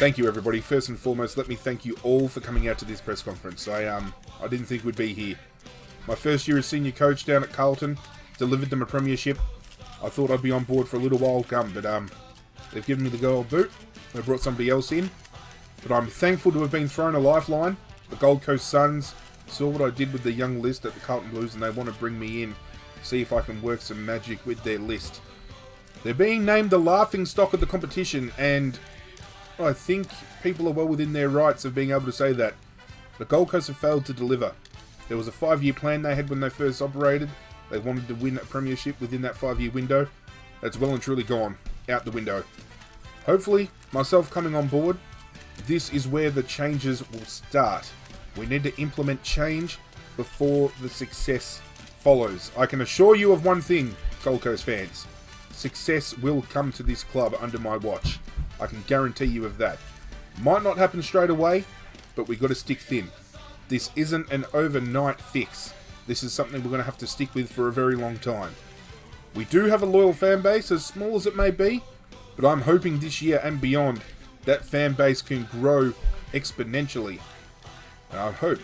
Thank you, everybody. First and foremost, let me thank you all for coming out to this press conference. I didn't think we'd be here. My first year as senior coach down at Carlton, delivered them a premiership. I thought I'd be on board for a little while come, but they've given me the gold boot. They brought somebody else in. But I'm thankful to have been thrown a lifeline. The Gold Coast Suns saw what I did with the young list at the Carlton Blues, and they want to bring me in, see if I can work some magic with their list. They're being named the laughing stock of the competition, and I think people are well within their rights of being able to say that. The Gold Coast have failed to deliver. There was a 5-year plan they had when they first operated. They wanted to win a premiership within that 5-year window. That's well and truly gone out the window. Hopefully, myself coming on board, this is where the changes will start. We need to implement change before the success follows. I can assure you of one thing, Gold Coast fans. Success will come to this club under my watch. I can guarantee you of that. Might not happen straight away, but we got to stick thin. This isn't an overnight fix. This is something we're going to have to stick with for a very long time. We do have a loyal fan base, as small as it may be, but I'm hoping this year and beyond that fan base can grow exponentially. And I hope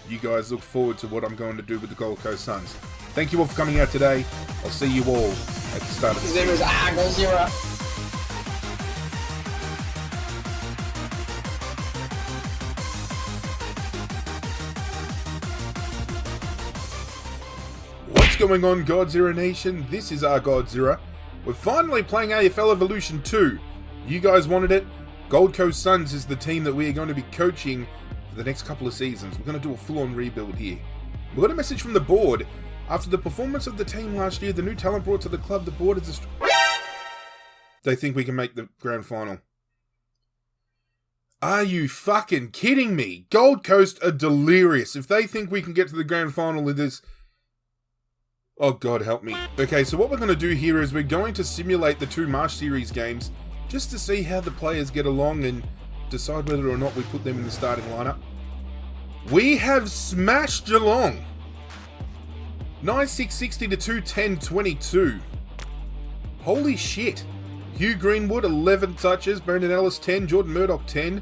you guys look forward to what I'm going to do with the Gold Coast Suns. Thank you all for coming out today. I'll see you all at the start of the season. His name is ArghGodzirra. What's going on, Godzirra Nation? This is ArghGodzirra. We're finally playing AFL Evolution 2. You guys wanted it. Gold Coast Suns is the team that we are going to be coaching for the next couple of seasons. We're going to do a full-on rebuild here. We got a message from the board. After the performance of the team last year, the new talent brought to the club, the board is they think we can make the grand final. Are you fucking kidding me? Gold Coast are delirious. If they think we can get to the grand final with this... Oh, God help me. Okay, so what we're going to do here is we're going to simulate the 2 March Series games just to see how the players get along and decide whether or not we put them in the starting lineup. We have smashed Geelong. 9660 to 210-22. Holy shit. Hugh Greenwood, 11 touches. Brandon Ellis, 10. Jordan Murdoch, 10.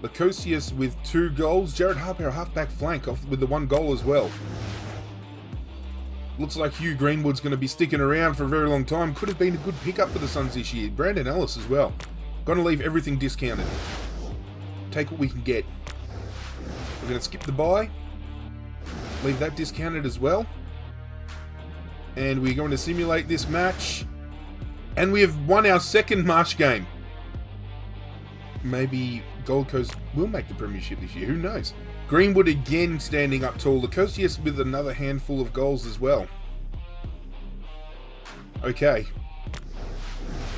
Lacosius with 2 goals. Jared Harper, half-back flank, off with the 1 goal as well. Looks like Hugh Greenwood's going to be sticking around for a very long time. Could have been a good pickup for the Suns this year. Brandon Ellis as well. Going to leave everything discounted. Take what we can get. We're going to skip the bye. Leave that discounted as well. And we're going to simulate this match. And we have won our second March game. Maybe Gold Coast will make the premiership this year. Who knows? Greenwood again standing up tall. Lacosius with another handful of goals as well. Okay.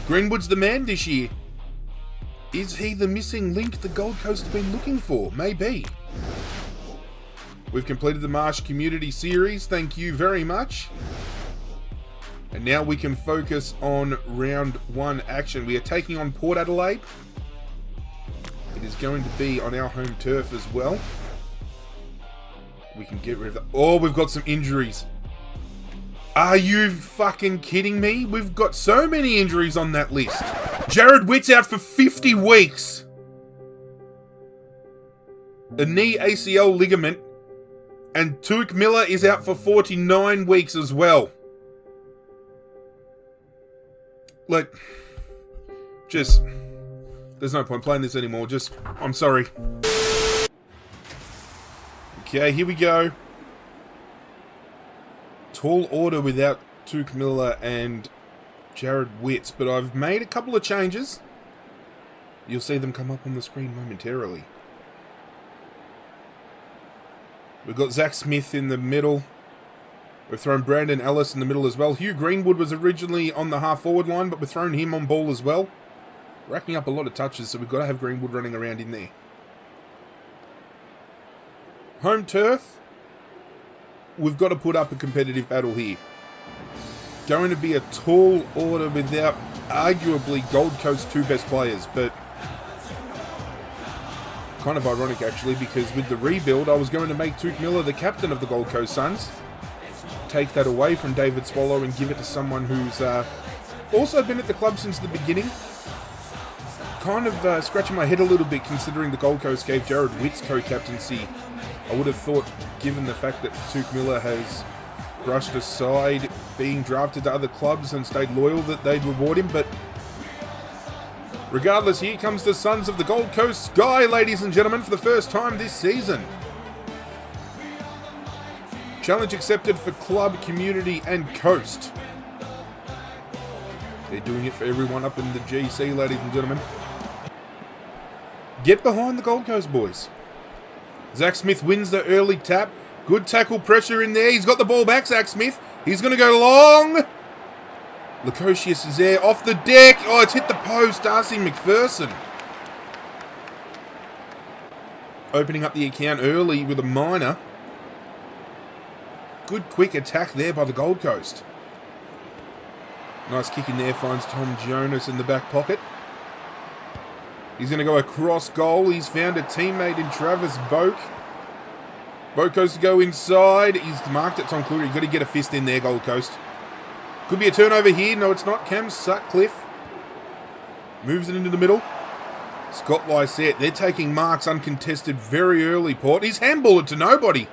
Greenwood's the man this year. Is he the missing link the Gold Coast have been looking for? Maybe. We've completed the March Community Series. Thank you very much. And now we can focus on round 1 action. We are taking on Port Adelaide. It is going to be on our home turf as well. We can get rid of that. Oh, we've got some injuries. Are you fucking kidding me? We've got so many injuries on that list. Jared Witt's out for 50 weeks. A knee ACL ligament. And Tuik Miller is out for 49 weeks as well. Like, just, there's no point playing this anymore. Just, I'm sorry. Okay, here we go. Tall order without Tuik Miller and Jared Witt, but I've made a couple of changes. You'll see them come up on the screen momentarily. We've got Zach Smith in the middle. We've thrown Brandon Ellis in the middle as well. Hugh Greenwood was originally on the half-forward line, but we've thrown him on ball as well. Racking up a lot of touches, so we've got to have Greenwood running around in there. Home turf. We've got to put up a competitive battle here. Going to be a tall order without arguably Gold Coast's 2 best players, but kind of ironic actually, because with the rebuild, I was going to make Tuik Miller the captain of the Gold Coast Suns. Take that away from David Swallow and give it to someone who's also been at the club since the beginning. kind of scratching my head a little bit considering the Gold Coast gave Jarrod Witt's co-captaincy. I would have thought, given the fact that Touk Miller has brushed aside being drafted to other clubs and stayed loyal, that they'd reward him, but regardless, here comes the Sons of the Gold Coast Sky, ladies and gentlemen, for the first time this season. Challenge accepted for club, community, and coast. They're doing it for everyone up in the GC, ladies and gentlemen. Get behind the Gold Coast boys. Zach Smith wins the early tap. Good tackle pressure in there. He's got the ball back, Zach Smith. He's going to go long. Lukosius is there, off the deck. Oh, it's hit the post. Darcy McPherson. Opening up the account early with a minor. Good quick attack there by the Gold Coast. Nice kick in there, finds Tom Jonas in the back pocket. He's going to go across goal. He's found a teammate in Travis Boak. Boak goes to go inside. He's marked at Tom Cleary. Got to get a fist in there, Gold Coast. Could be a turnover here. No, it's not. Cam Sutcliffe moves it into the middle. Scott Lysette. They're taking marks uncontested very early, Port. He's handballed it to nobody.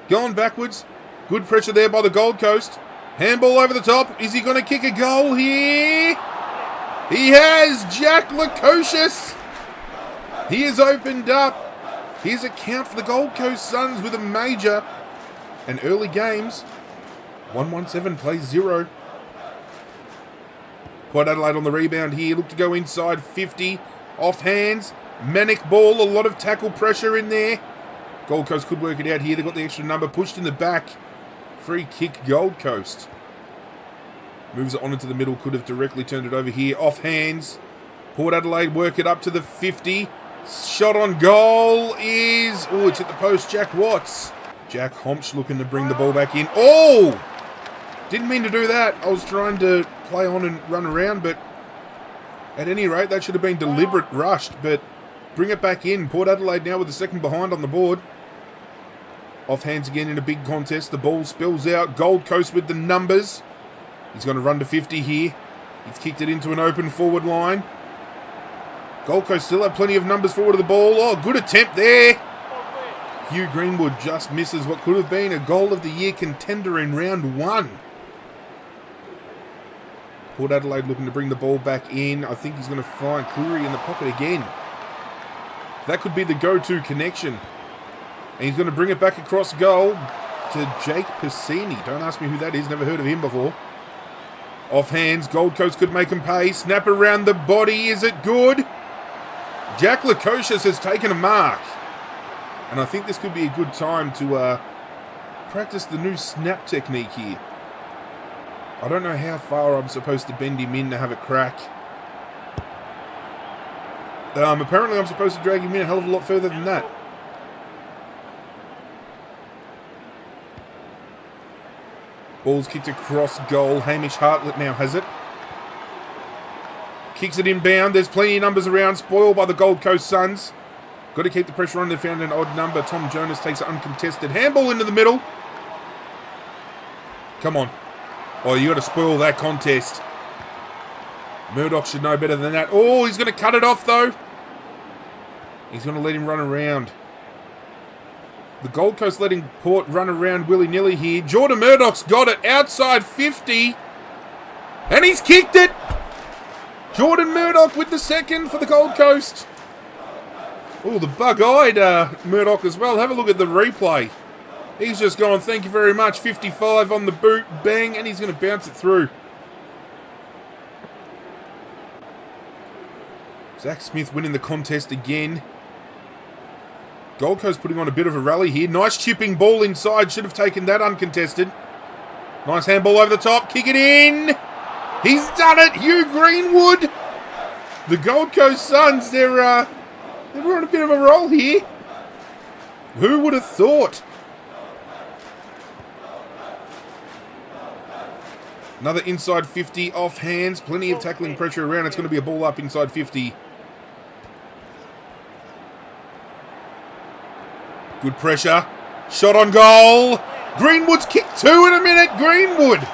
Going backwards. Good pressure there by the Gold Coast. Handball over the top. Is he going to kick a goal here? He has. Jack Lukosius. He has opened up his account for the Gold Coast Suns with a major. And early games. 117 plays 0. Port Adelaide on the rebound here. Look to go inside 50. Off hands. Manic ball. A lot of tackle pressure in there. Gold Coast could work it out here. They got the extra number. Pushed in the back. Free kick, Gold Coast. Moves it on into the middle. Could have directly turned it over here. Off hands. Port Adelaide work it up to the 50. Shot on goal is... Oh, it's at the post. Jack Watts. Jack Homsch looking to bring the ball back in. Oh! Didn't mean to do that. I was trying to play on and run around, but at any rate, that should have been deliberate rushed. But bring it back in. Port Adelaide now with the second behind on the board. Off hands again in a big contest. The ball spills out. Gold Coast with the numbers. He's going to run to 50 here. He's kicked it into an open forward line. Gold Coast still have plenty of numbers forward of the ball. Oh, good attempt there. Hugh Greenwood just misses what could have been a goal of the year contender in round 1. Port Adelaide looking to bring the ball back in. I think he's going to find Cleary in the pocket again. That could be the go-to connection. And he's going to bring it back across goal to Jake Piscini. Don't ask me who that is. Never heard of him before. Off hands. Gold Coast could make him pay. Snap around the body. Is it good? Jack Lukosius has taken a mark. And I think this could be a good time to practice the new snap technique here. I don't know how far I'm supposed to bend him in to have a crack. Apparently I'm supposed to drag him in a hell of a lot further than that. Ball's kicked across goal. Hamish Hartlett now has it. Kicks it inbound. There's plenty of numbers around. Spoiled by the Gold Coast Suns. Got to keep the pressure on. They found an odd number. Tom Jonas takes an uncontested handball into the middle. Come on. Oh, you got to spoil that contest. Murdoch should know better than that. Oh, he's going to cut it off though. He's going to let him run around. The Gold Coast letting Port run around willy-nilly here. Jordan Murdoch's got it outside 50. And he's kicked it. Jordan Murdoch with the second for the Gold Coast. Oh, the bug-eyed Murdoch as well. Have a look at the replay. He's just gone, thank you very much. 55 on the boot. Bang. And he's going to bounce it through. Zach Smith winning the contest again. Gold Coast putting on a bit of a rally here. Nice chipping ball inside. Should have taken that uncontested. Nice handball over the top. Kick it in. He's done it. Hugh Greenwood. The Gold Coast Suns, they're on a bit of a roll here. Who would have thought? Another inside 50 off hands. Plenty of tackling pressure around. It's going to be a ball up inside 50. Good pressure. Shot on goal. Greenwood's kicked 2 in a minute. Greenwood.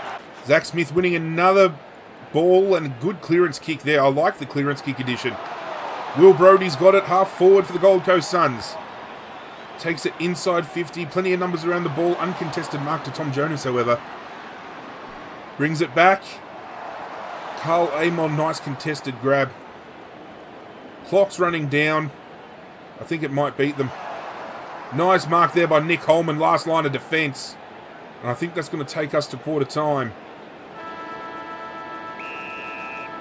Zach Smith winning another ball and good clearance kick there. I like the clearance kick addition. Will Brody's got it, half forward for the Gold Coast Suns. Takes it inside 50, plenty of numbers around the ball. Uncontested mark to Tom Jonas, however. Brings it back. Carl Amon, nice contested grab. Clock's running down. I think it might beat them. Nice mark there by Nick Holman, last line of defence. And I think that's going to take us to quarter time,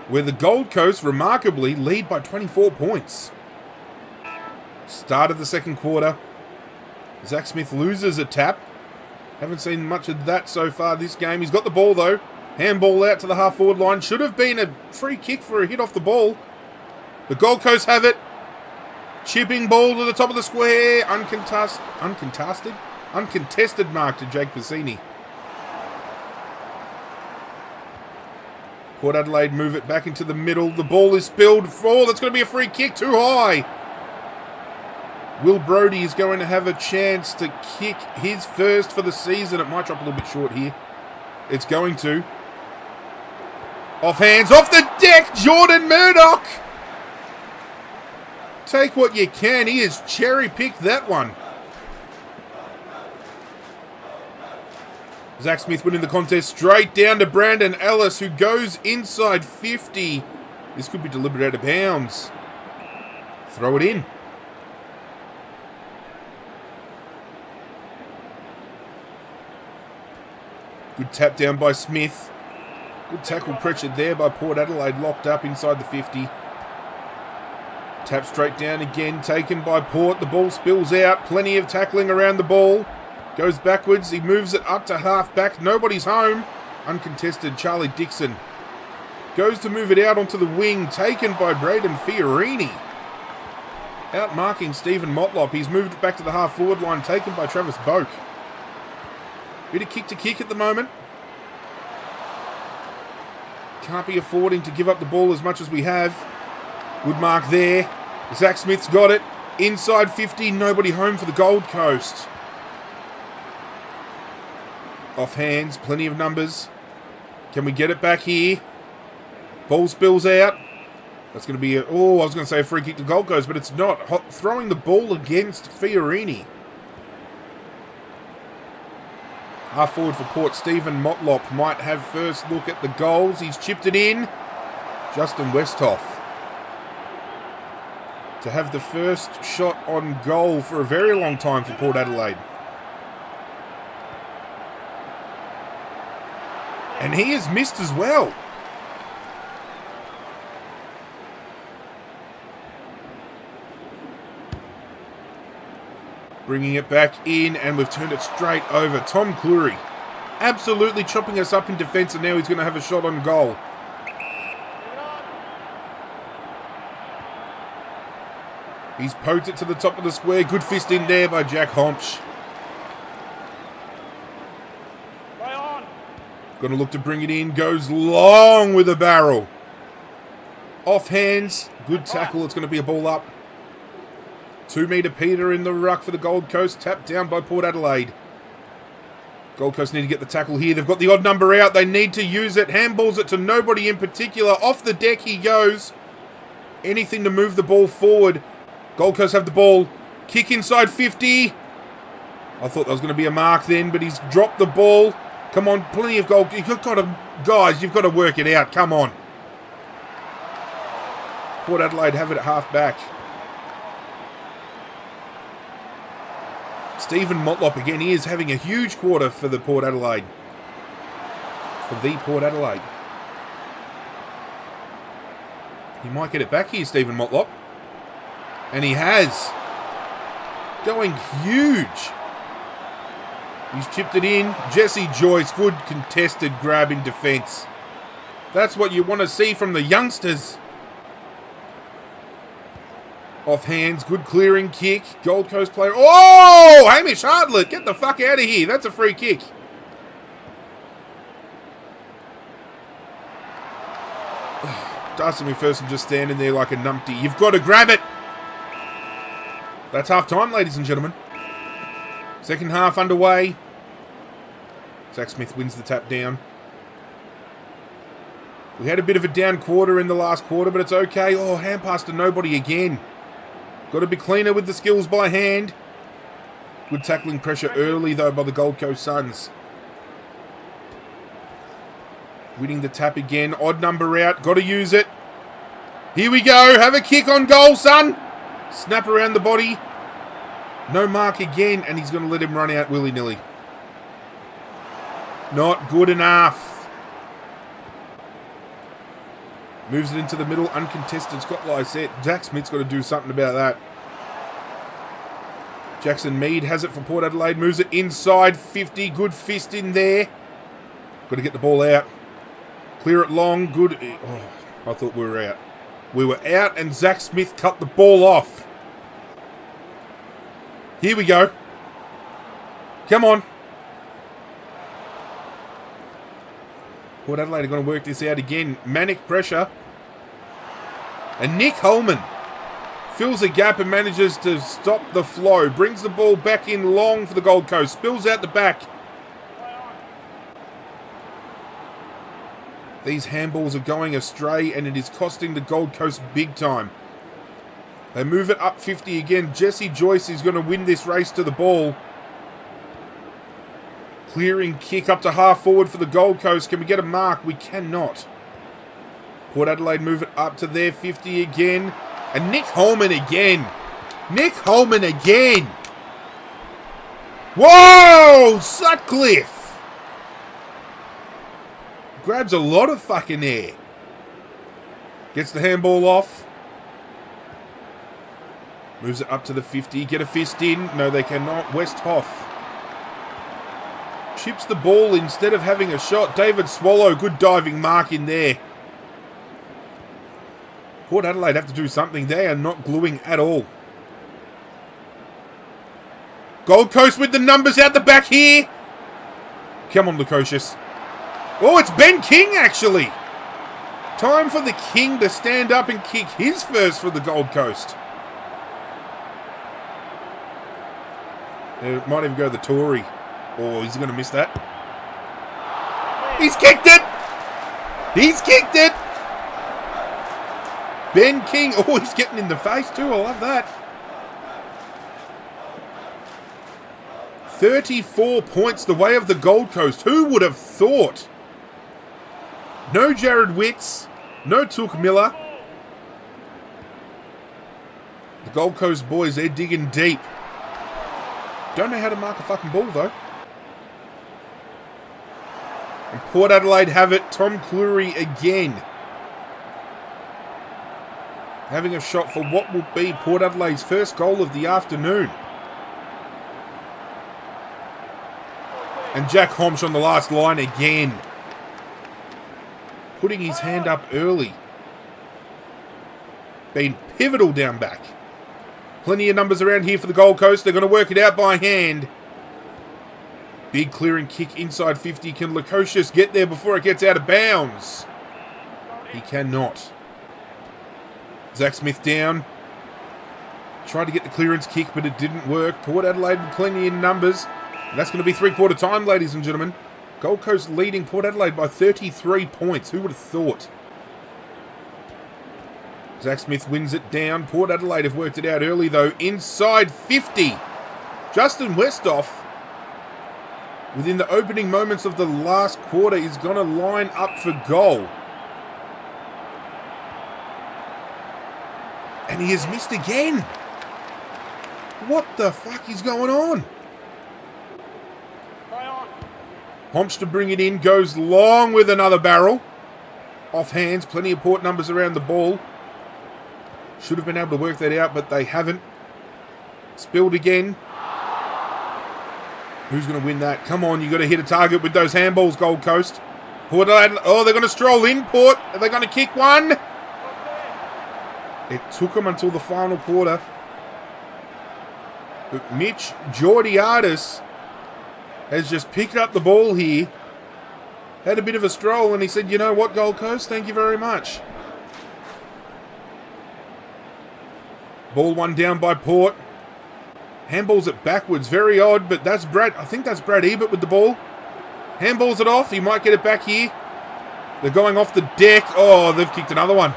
where the Gold Coast, remarkably, lead by 24 points. Start of the second quarter. Zach Smith loses a tap. Haven't seen much of that so far this game. He's got the ball, though. Handball out to the half-forward line. Should have been a free kick for a hit off the ball. The Gold Coast have it. Chipping ball to the top of the square. Uncontested mark to Jake Piscini. Port Adelaide move it back into the middle. The ball is spilled. Oh, that's going to be a free kick. Too high. Will Brody is going to have a chance to kick his first for the season. It might drop a little bit short here. It's going to. Off hands. Off the deck. Jordan Murdoch. Take what you can. He has cherry-picked that one. Zach Smith winning the contest straight down to Brandon Ellis, who goes inside 50. This could be delivered out of bounds. Throw it in. Good tap down by Smith. Good tackle pressure there by Port Adelaide, locked up inside the 50. Tap straight down again, taken by Port. The ball spills out. Plenty of tackling around the ball. Goes backwards. He moves it up to half back. Nobody's home. Uncontested. Charlie Dixon goes to move it out onto the wing. Taken by Braden Fiorini. Out marking Stephen Motlop. He's moved it back to the half forward line. Taken by Travis Boak. Bit of kick to kick at the moment. Can't be affording to give up the ball as much as we have. Good mark there. Zach Smith's got it. Inside 50. Nobody home for the Gold Coast. Off hands. Plenty of numbers. Can we get it back here? Ball spills out. That's going to be I was going to say a free kick to Gold Coast, but it's not. Throwing the ball against Fiorini. Half forward for Port, Stephen Motlop might have first look at the goals. He's chipped it in. Justin Westhoff to have the first shot on goal for a very long time for Port Adelaide. And he has missed as well. Bringing it back in, and we've turned it straight over. Tom Cleary absolutely chopping us up in defence, and now he's going to have a shot on goal. He's poked it to the top of the square. Good fist in there by Jack Honch. Going to look to bring it in. Goes long with a barrel. Off hands. Good tackle. It's going to be a ball up. 2-metre Peter in the ruck for the Gold Coast. Tapped down by Port Adelaide. Gold Coast need to get the tackle here. They've got the odd number out. They need to use it. Handballs it to nobody in particular. Off the deck he goes. Anything to move the ball forward. Gold Coast have the ball. Kick inside 50. I thought that was going to be a mark then, but he's dropped the ball. Come on, plenty of goal. Guys, you've got to work it out. Come on. Port Adelaide have it at half back. Stephen Motlop again. He is having a huge quarter for the Port Adelaide. He might get it back here, Stephen Motlop. And he has. Going huge. He's chipped it in. Jesse Joyce, good contested grab in defence. That's what you want to see from the youngsters. Off hands, good clearing kick. Gold Coast player. Oh! Hamish Hartlett, get the fuck out of here. That's a free kick. Darcy McPherson just standing there like a numpty. You've got to grab it. That's half time, ladies and gentlemen. Second half underway. Zach Smith wins the tap down. We had a bit of a down quarter in the last quarter, but it's okay. Oh, hand pass to nobody again. Got to be cleaner with the skills by hand. Good tackling pressure early, though, by the Gold Coast Suns. Winning the tap again. Odd number out. Got to use it. Here we go. Have a kick on goal, son. Snap around the body. No mark again, and he's going to let him run out willy-nilly. Not good enough. Moves it into the middle. Uncontested. Scott Lysette. Jack Smith's got to do something about that. Jackson Mead has it for Port Adelaide. Moves it inside 50. Good fist in there. Got to get the ball out. Clear it long. Good. Oh, I thought we were out. We were out and Zach Smith cut the ball off. Here we go. Come on. Port Adelaide are going to work this out again. Manic pressure. And Nick Holman fills a gap and manages to stop the flow. Brings the ball back in long for the Gold Coast. Spills out the back. These handballs are going astray and it is costing the Gold Coast big time. They move it up 50 again. Jesse Joyce is going to win this race to the ball. Clearing kick up to half forward for the Gold Coast. Can we get a mark? We cannot. Port Adelaide move it up to their 50 again. And Nick Holman again. Nick Holman again. Whoa! Sutcliffe! Grabs a lot of fucking air. Gets the handball off. Moves it up to the 50. Get a fist in. No, they cannot. West Hoff chips the ball instead of having a shot. David Swallow, good diving mark in there. Port Adelaide have to do something. They are not gluing at all. Gold Coast with the numbers out the back here. Come on, Lukosius. Oh, it's Ben King, actually. Time for the King to stand up and kick his first for the Gold Coast. It might even go the Tory. Oh, he's going to miss that. He's kicked it! He's kicked it! Ben King. Oh, he's getting in the face too. I love that. 34 points the way of the Gold Coast. Who would have thought? No Jared Witts. No Took Miller. The Gold Coast boys, they're digging deep. Don't know how to mark a fucking ball, though. And Port Adelaide have it. Tom Cleary again. Having a shot for what will be Port Adelaide's first goal of the afternoon. And Jack Homsch on the last line again. Putting his hand up early. Been pivotal down back. Plenty of numbers around here for the Gold Coast. They're going to work it out by hand. Big clearing kick inside 50. Can Lukosius get there before it gets out of bounds? He cannot. Zach Smith down. Tried to get the clearance kick, but it didn't work. Port Adelaide with plenty in numbers. And that's going to be three-quarter time, ladies and gentlemen. Gold Coast leading Port Adelaide by 33 points. Who would have thought? Zach Smith wins it down. Port Adelaide have worked it out early, though. Inside 50. Justin Westhoff, within the opening moments of the last quarter, is going to line up for goal. And he has missed again. What the fuck is going on? Homsch to bring it in. Goes long with another barrel. Off hands. Plenty of Port numbers around the ball. Should have been able to work that out, but they haven't. Spilled again. Who's going to win that? Come on, you've got to hit a target with those handballs, Gold Coast. Port Adelaide. Oh, they're going to stroll in. Port, are they going to kick one? It took them until the final quarter. But Mitch Georgiadis has just picked up the ball here. Had a bit of a stroll and he said, you know what, Gold Coast, thank you very much. Ball one down by Port. Handballs it backwards. Very odd, but that's Brad. I think that's Brad Ebert with the ball. Handballs it off. He might get it back here. They're going off the deck. Oh, they've kicked another one.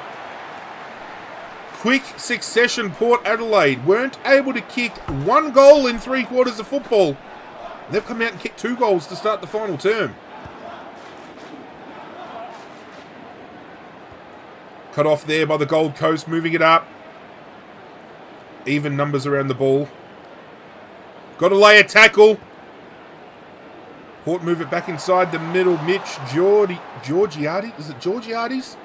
Quick succession, Port Adelaide weren't able to kick 1 goal in 3 quarters of football. They've come out and kicked 2 goals to start the final term. Cut off there by the Gold Coast, moving it up. Even numbers around the ball. Got to lay a tackle. Port move it back inside the middle. Mitch Georgiades. Is it Georgiades?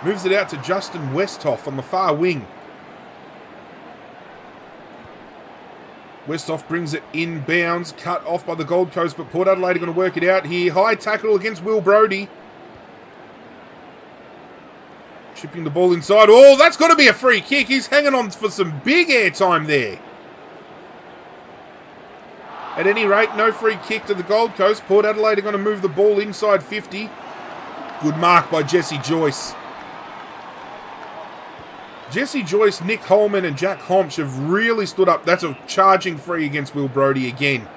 Moves it out to Justin Westhoff on the far wing. Westhoff brings it inbounds. Cut off by the Gold Coast, but Port Adelaide are going to work it out here. High tackle against Will Brodie. Chipping the ball inside. Oh, that's got to be a free kick. He's hanging on for some big airtime there. At any rate, no free kick to the Gold Coast. Port Adelaide are going to move the ball inside 50. Good mark by Jesse Joyce. Jesse Joyce, Nick Holman and Jack Homsch have really stood up. That's a charging free against Will Brodie again.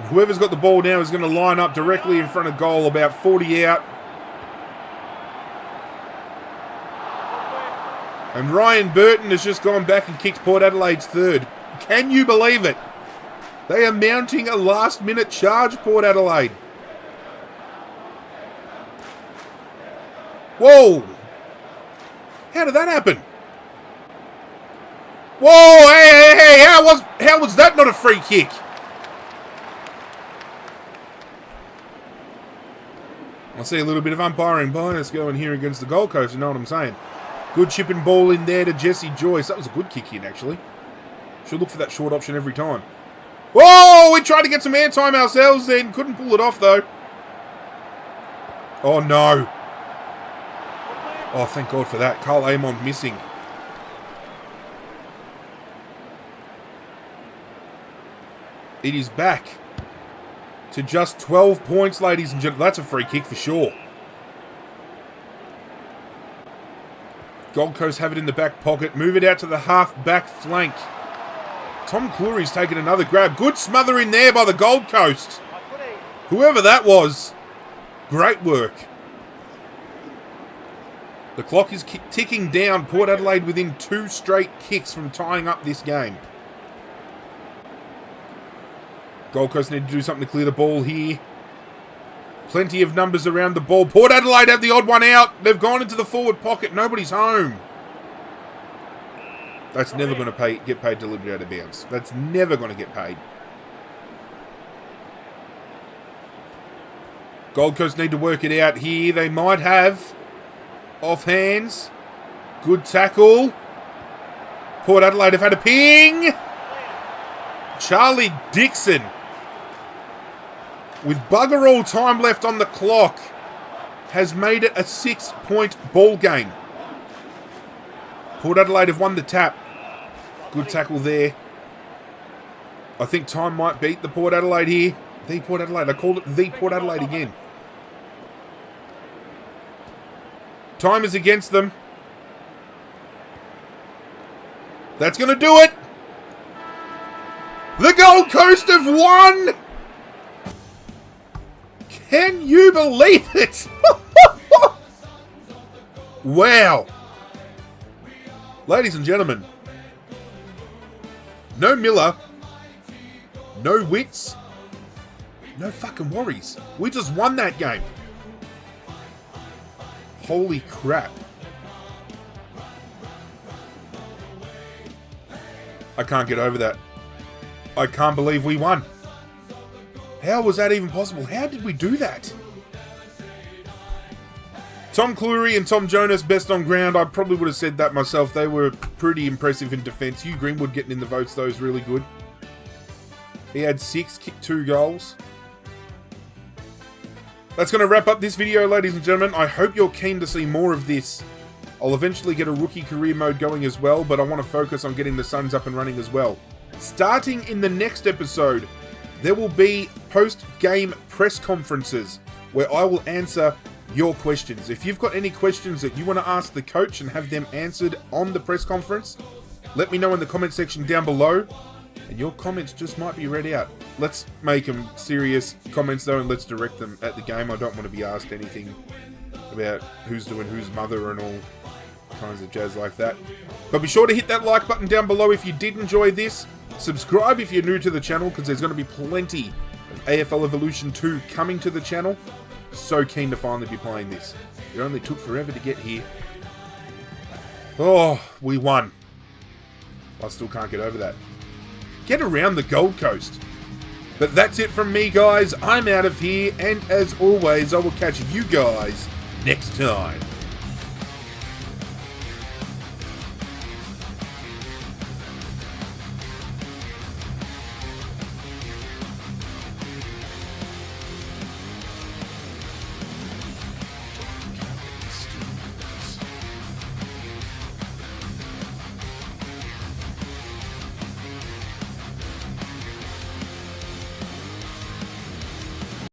Whoever's got the ball now is going to line up directly in front of goal, about 40 out. And Ryan Burton has just gone back and kicked Port Adelaide's third. Can you believe it? They are mounting a last-minute charge, Port Adelaide. Whoa! How did that happen? Whoa! Hey! How was that not a free kick? I see a little bit of umpiring bias going here against the Gold Coast, you know what I'm saying? Good chipping ball in there to Jesse Joyce. That was a good kick in, actually. Should look for that short option every time. Whoa! We tried to get some airtime ourselves then. Couldn't pull it off, though. Oh, no. Oh, thank God for that. Carl Amon missing. It is back to just 12 points, ladies and gentlemen. That's a free kick for sure. Gold Coast have it in the back pocket. Move it out to the half-back flank. Tom Cleary's taken another grab. Good smother in there by the Gold Coast. Whoever that was. Great work. The clock is ticking down. Port Adelaide within 2 straight kicks from tying up this game. Gold Coast need to do something to clear the ball here. Plenty of numbers around the ball. Port Adelaide have the odd one out. They've gone into the forward pocket. Nobody's home. That's never going to get paid deliberately out of bounds. That's never going to get paid. Gold Coast need to work it out here. They might have. Off hands. Good tackle. Port Adelaide have had a ping. Charlie Dixon, with bugger all time left on the clock, has made it a 6-point ball game. Port Adelaide have won the tap. Good tackle there. I think time might beat the Port Adelaide here. The Port Adelaide. I called it the Port Adelaide again. Time is against them. That's going to do it. The Gold Coast have won! Can you believe it? Wow. Ladies and gentlemen, no Miller, no Wits, no fucking worries. We just won that game. Holy crap. I can't get over that. I can't believe we won. How was that even possible? How did we do that? Tom Cleary and Tom Jonas, best on ground. I probably would have said that myself. They were pretty impressive in defence. Hugh Greenwood getting in the votes, though, is really good. He had 6, kicked 2 goals. That's going to wrap up this video, ladies and gentlemen. I hope you're keen to see more of this. I'll eventually get a rookie career mode going as well, but I want to focus on getting the Suns up and running as well. Starting in the next episode, there will be post-game press conferences where I will answer your questions. If you've got any questions that you want to ask the coach and have them answered on the press conference, let me know in the comment section down below, and your comments just might be read out. let's make them serious comments though, and let's direct them at the game. I don't want to be asked anything about who's doing whose mother and all kinds of jazz like that. But be sure to hit that like button down below if you did enjoy this. Subscribe if you're new to the channel, because there's going to be plenty of AFL Evolution 2 coming to the channel. So keen to finally be playing this. It only took forever to get here. Oh, we won. I still can't get over that. Get around the Gold Coast. But that's it from me, guys. I'm out of here, and as always, I will catch you guys next time.